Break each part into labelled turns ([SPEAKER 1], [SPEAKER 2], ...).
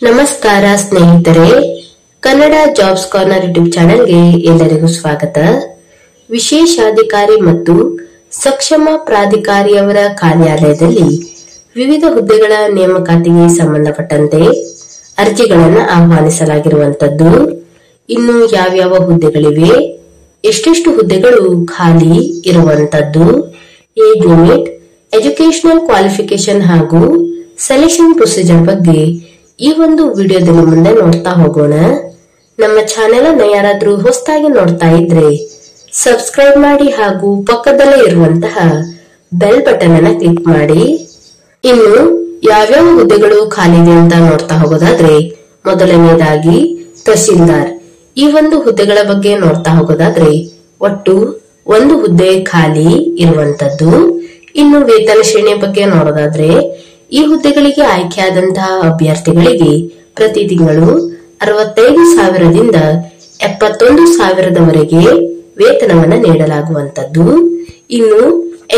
[SPEAKER 1] ನಮಸ್ಕಾರ ಸ್ನೇಹಿತರೆ, Kannada jobs corner YouTube ಚಾನೆಲ್ಗೆ ಎಲ್ಲರಿಗೂ ಸ್ವಾಗತ. ವಿಶೇಷಾಧಿಕಾರಿ ಮತ್ತು ಸಕ್ಷಮ ಪ್ರಾಧಿಕಾರಿಯವರ ಕಾರ್ಯಾಲಯದಲ್ಲಿ ವಿವಿಧ ಹುದ್ದೆಗಳ ನೇಮಕಾತಿಗೆ ಸಂಬಂಧಪಟ್ಟಂತೆ ಅರ್ಜಿಗಳನ್ನು ಆಹ್ವಾನಿಸಲಾಗಿರುವಂತದ್ದು. ಇನ್ನು ಯಾವ್ಯಾವ ಹುದ್ದೆಗಳಿವೆ, ಎಷ್ಟೆಷ್ಟು ಹುದ್ದೆಗಳು ಖಾಲಿ ಇರುವಂತದ್ದು, ಏಜ್ ಲಿಮಿಟ್, ಎಜುಕೇಶನಲ್ ಕ್ವಾಲಿಫಿಕೇಶನ್ ಹಾಗೂ ಸೆಲೆಕ್ಷನ್ ಪ್ರೊಸೀಜರ್ ಬಗ್ಗೆ ಈ ಒಂದು ವಿಡಿಯೋದಲ್ಲಿ ಮುಂದೆ ನೋಡ್ತಾ ಹೋಗೋಣ. ನಮ್ಮ ಚಾನೆಲ್ ಅನ್ನು ಯಾರಾದ್ರೂ ಹೊಸದಾಗಿ ನೋಡ್ತಾ ಇದ್ರೆ ಸಬ್ಸ್ಕ್ರೈಬ್ ಮಾಡಿ ಹಾಗೂ ಪಕ್ಕದಲ್ಲೇ ಇರುವಂತಹ ಬೆಲ್ ಬಟನ್ ಅನ್ನ ಕ್ಲಿಕ್ ಮಾಡಿ. ಇನ್ನು ಯಾವ್ಯಾವ ಹುದ್ದೆಗಳು ಖಾಲಿ ಇದೆ ಅಂತ ನೋಡ್ತಾ ಹೋಗೋದಾದ್ರೆ, ಮೊದಲನೇದಾಗಿ ತಹಶೀಲ್ದಾರ್. ಈ ಒಂದು ಹುದ್ದೆಗಳ ಬಗ್ಗೆ ನೋಡ್ತಾ ಹೋಗೋದಾದ್ರೆ ಒಟ್ಟು ಒಂದು ಹುದ್ದೆ ಖಾಲಿ ಇರುವಂತದ್ದು. ಇನ್ನು ವೇತನ ಶ್ರೇಣಿಯ ಬಗ್ಗೆ ನೋಡೋದಾದ್ರೆ, ಈ ಹುದ್ದೆಗಳಿಗೆ ಆಯ್ಕೆಯಾದಂತಹ ಅಭ್ಯರ್ಥಿಗಳಿಗೆ ಪ್ರತಿ ತಿಂಗಳು 65,000ದಿಂದ 71,000ದವರೆಗೆ ವೇತನವನ್ನ ನೀಡಲಾಗುವಂತದ್ದು. ಇನ್ನು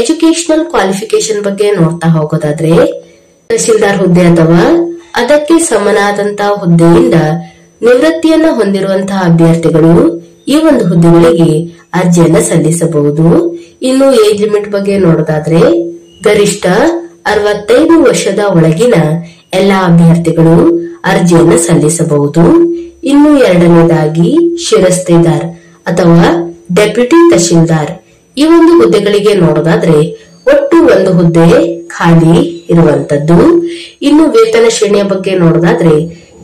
[SPEAKER 1] ಎಜುಕೇಶನಲ್ ಕ್ವಾಲಿಫಿಕೇಶನ್ ಬಗ್ಗೆ ನೋಡ್ತಾ ಹೋಗೋದಾದ್ರೆ, ತಹಶೀಲ್ದಾರ್ ಹುದ್ದೆ ಅಥವಾ ಅದಕ್ಕೆ ಸಮನಾದಂತಹ ಹುದ್ದೆಯಿಂದ ನಿವೃತ್ತಿಯನ್ನ ಹೊಂದಿರುವಂತಹ ಅಭ್ಯರ್ಥಿಗಳು ಈ ಒಂದು ಹುದ್ದೆಗಳಿಗೆ ಅರ್ಜಿಯನ್ನ ಸಲ್ಲಿಸಬಹುದು. ಇನ್ನು ಏಜ್ ಲಿಮಿಟ್ ಬಗ್ಗೆ ನೋಡೋದಾದ್ರೆ, ಗರಿಷ್ಠ 65 ವರ್ಷದ ಒಳಗಿನ ಎಲ್ಲಾ ಅಭ್ಯರ್ಥಿಗಳು ಅರ್ಜಿಯನ್ನ ಸಲ್ಲಿಸಬಹುದು. ಇನ್ನು ಎರಡನೇದಾಗಿ ಶಿರಸ್ತೇದಾರ್ ಅಥವಾ ಡೆಪ್ಯೂಟಿ ತಹಶೀಲ್ದಾರ್. ಈ ಒಂದು ಹುದ್ದೆಗಳಿಗೆ ನೋಡೋದಾದ್ರೆ ಒಟ್ಟು ಒಂದು ಹುದ್ದೆ ಖಾಲಿ ಇರುವಂತದ್ದು. ಇನ್ನು ವೇತನ ಶ್ರೇಣಿಯ ಬಗ್ಗೆ ನೋಡೋದಾದ್ರೆ,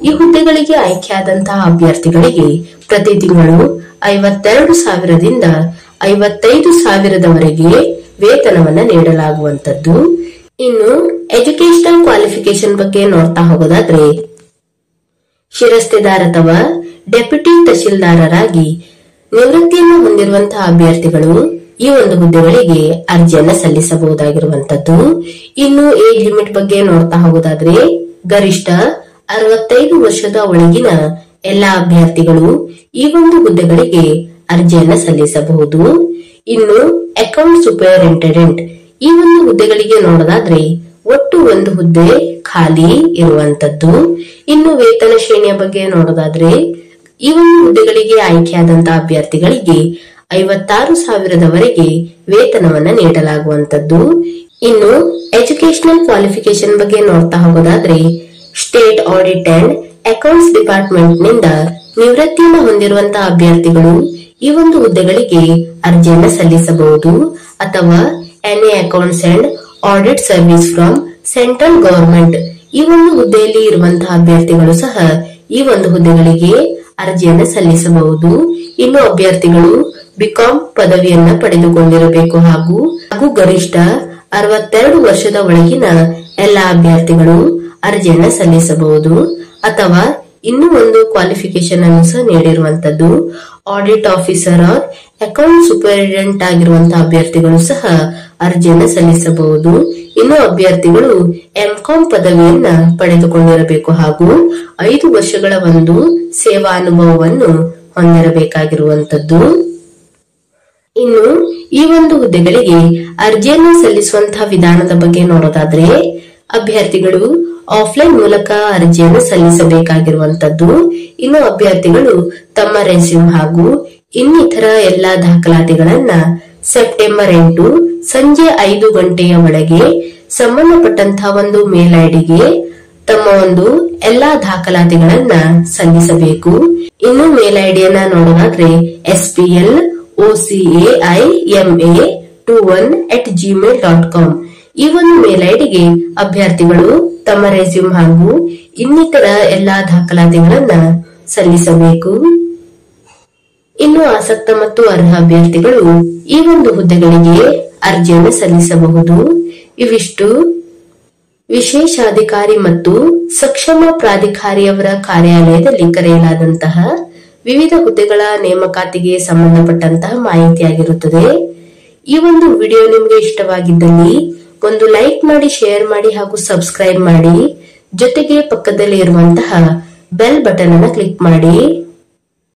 [SPEAKER 1] ಈ ಹುದ್ದೆಗಳಿಗೆ ಆಯ್ಕೆಯಾದಂತಹ ಅಭ್ಯರ್ಥಿಗಳಿಗೆ ಪ್ರತಿ ತಿಂಗಳು 52,000ದಿಂದ 55,000ದವರೆಗೆ ವೇತನವನ್ನ ನೀಡಲಾಗುವಂತದ್ದು. ಇನ್ನು ಎಜುಕೇಶನಲ್ ಕ್ವಾಲಿಫಿಕೇಶನ್ ಬಗ್ಗೆ ನೋಡ್ತಾ ಹೋಗೋದಾದ್ರೆ, ಶಿರಸ್ತೇದಾರ್ ಅಥವಾ ಡೆಪ್ಯೂಟಿ ತಹಶೀಲ್ದಾರರಾಗಿ ನಿವೃತ್ತಿಯನ್ನು ಹೊಂದಿರುವಂತಹ ಅಭ್ಯರ್ಥಿಗಳು ಈ ಒಂದು ಹುದ್ದೆಗಳಿಗೆ ಅರ್ಜಿಯನ್ನ ಸಲ್ಲಿಸಬಹುದಾಗಿರುವಂತದ್ದು. ಇನ್ನು ಏಜ್ ಲಿಮಿಟ್ ಬಗ್ಗೆ ನೋಡ್ತಾ ಹೋಗೋದಾದ್ರೆ, ಗರಿಷ್ಠ 65 ವರ್ಷದ ಒಳಗಿನ ಎಲ್ಲಾ ಅಭ್ಯರ್ಥಿಗಳು ಈ ಒಂದು ಹುದ್ದೆಗಳಿಗೆ ಅರ್ಜಿಯನ್ನ ಸಲ್ಲಿಸಬಹುದು. ಇನ್ನು ಅಕೌಂಟ್ ಸೂಪರಿಂಟೆಂಡೆಂಟ್ ಈ ಒಂದು ಹುದ್ದೆಗಳಿಗೆ ನೋಡೋದಾದ್ರೆ ಒಟ್ಟು ಒಂದು ಹುದ್ದೆ ಖಾಲಿ ಇರುವಂತದ್ದು. ಇನ್ನು ವೇತನ ಶ್ರೇಣಿಯ ಬಗ್ಗೆ ನೋಡೋದಾದ್ರೆ, ಈ ಒಂದು ಹುದ್ದೆಗಳಿಗೆ ಆಯ್ಕೆಯಾದಂತಹ ಅಭ್ಯರ್ಥಿಗಳಿಗೆ 56,000ದವರೆಗೆ ವೇತನವನ್ನ ನೀಡಲಾಗುವಂತದ್ದು. ಇನ್ನು ಎಜುಕೇಶನಲ್ ಕ್ವಾಲಿಫಿಕೇಶನ್ ಬಗ್ಗೆ ನೋಡ್ತಾ ಹೋಗೋದಾದ್ರೆ, state audit and accounts department ನಿಂದ ನಿವೃತ್ತಿಯನ್ನು ಹೊಂದಿರುವಂತಹ ಅಭ್ಯರ್ಥಿಗಳು ಈ ಒಂದು ಹುದ್ದೆಗಳಿಗೆ ಅರ್ಜಿಯನ್ನ ಸಲ್ಲಿಸಬಹುದು. ಅಥವಾ N A accounts and audit service from central government ಈ ಒಂದು ಹುದ್ದೆಯಲ್ಲಿ ಇರುವಂತಹ ಅಭ್ಯರ್ಥಿಗಳು ಸಹ ಈ ಒಂದು ಹುದ್ದೆಗಳಿಗೆ ಅರ್ಜಿಯನ್ನ ಸಲ್ಲಿಸಬಹುದು. ಇನ್ನು ಅಭ್ಯರ್ಥಿಗಳು ಬಿಕಾಂ ಪದವಿಯನ್ನ ಪಡೆದುಕೊಂಡಿರಬೇಕು ಹಾಗೂ ಗರಿಷ್ಠ 62 ವರ್ಷದ ಒಳಗಿನ ಎಲ್ಲಾ ಅಭ್ಯರ್ಥಿಗಳು ಅರ್ಜಿಯನ್ನ ಸಲ್ಲಿಸಬಹುದು. ಅಥವಾ ಇನ್ನೂ ಒಂದು ಕ್ವಾಲಿಫಿಕೇಶನ್ ಅನ್ನು ಸಹ ನೀಡಿರುವಂತದ್ದು, audit officer or account superintendent ಆಗಿರುವಂತಹ ಅಭ್ಯರ್ಥಿಗಳು ಸಹ ಅರ್ಜಿಯನ್ನ ಸಲ್ಲಿಸಬಹುದು. ಇನ್ನು ಅಭ್ಯರ್ಥಿಗಳು ಎಂಕಾಂ ಪದವಿಯನ್ನ ಪಡೆದುಕೊಂಡಿರಬೇಕು ಹಾಗೂ 5 ವರ್ಷಗಳ ಒಂದು ಸೇವಾ ಅನುಭವವನ್ನು ಹೊಂದಿರಬೇಕಾಗಿರುವಂತದ್ದು. ಇನ್ನು ಈ ಒಂದು ಹುದ್ದೆಗಳಿಗೆ ಅರ್ಜಿಯನ್ನು ಸಲ್ಲಿಸುವಂತಹ ವಿಧಾನದ ಬಗ್ಗೆ ನೋಡೋದಾದ್ರೆ, ಅಭ್ಯರ್ಥಿಗಳು ಆಫ್ಲೈನ್ ಮೂಲಕ ಅರ್ಜಿಯನ್ನು ಸಲ್ಲಿಸಬೇಕಾಗಿರುವಂತದ್ದು. ಇನ್ನು ಅಭ್ಯರ್ಥಿಗಳು ತಮ್ಮ ರೆಸ್ಯೂಮ್ ಹಾಗೂ ಇನ್ನಿತರ ಎಲ್ಲಾ ದಾಖಲಾತಿಗಳನ್ನ ಸೆಪ್ಟೆಂಬರ್ 8 ಸಂಜೆ 5 ಗಂಟೆಯ ಒಳಗೆ ಸಂಬಂಧಪಟ್ಟಂತಹ ಒಂದು ಮೇಲ್ ಐಡಿಗೆ ತಮ್ಮ ಒಂದು ಎಲ್ಲಾ ದಾಖಲಾತಿಗಳನ್ನ ಸಲ್ಲಿಸಬೇಕು. ಇನ್ನು ಮೇಲ್ ಐಡಿಯನ್ನ ನೋಡೋದಾದ್ರೆ SPLOCAIMA21@gmail.com ಈ ಒಂದು ಮೇಲ್ ಐಡಿಗೆ ಅಭ್ಯರ್ಥಿಗಳು ತಮ್ಮ ರೆಸ್ಯೂಮ್ ಹಾಗೂ ಇನ್ನಿತರ ಎಲ್ಲಾ ದಾಖಲಾತಿಗಳನ್ನ ಸಲ್ಲಿಸಬೇಕು. ಇನ್ನು ಆಸಕ್ತ ಮತ್ತು ಅರ್ಹ ಅಭ್ಯರ್ಥಿಗಳು ಈ ಒಂದು ಹುದ್ದೆಗಳಿಗೆ ಅರ್ಜಿಯನ್ನು ಸಲ್ಲಿಸಬಹುದು. ಇವಿಷ್ಟು ವಿಶೇಷಾಧಿಕಾರಿ ಮತ್ತು ಸಕ್ಷಮ ಪ್ರಾಧಿಕಾರಿಯವರ ಕಾರ್ಯಾಲಯದಲ್ಲಿ ಕರೆಯಲಾದಂತಹ ವಿವಿಧ ಹುದ್ದೆಗಳ ನೇಮಕಾತಿಗೆ ಸಂಬಂಧಪಟ್ಟಂತಹ ಮಾಹಿತಿಯಾಗಿರುತ್ತದೆ. ಈ ಒಂದು ವಿಡಿಯೋ ನಿಮಗೆ ಇಷ್ಟವಾಗಿದ್ದಲ್ಲಿ ಒಂದು ಲೈಕ್ ಮಾಡಿ, ಶೇರ್ ಮಾಡಿ ಹಾಗೂ ಸಬ್ಸ್ಕ್ರೈಬ್ ಮಾಡಿ. ಜೊತೆಗೆ ಪಕ್ಕದಲ್ಲಿ ಇರುವಂತಹ ಬೆಲ್ ಬಟನ್ ಅನ್ನು ಕ್ಲಿಕ್ ಮಾಡಿ.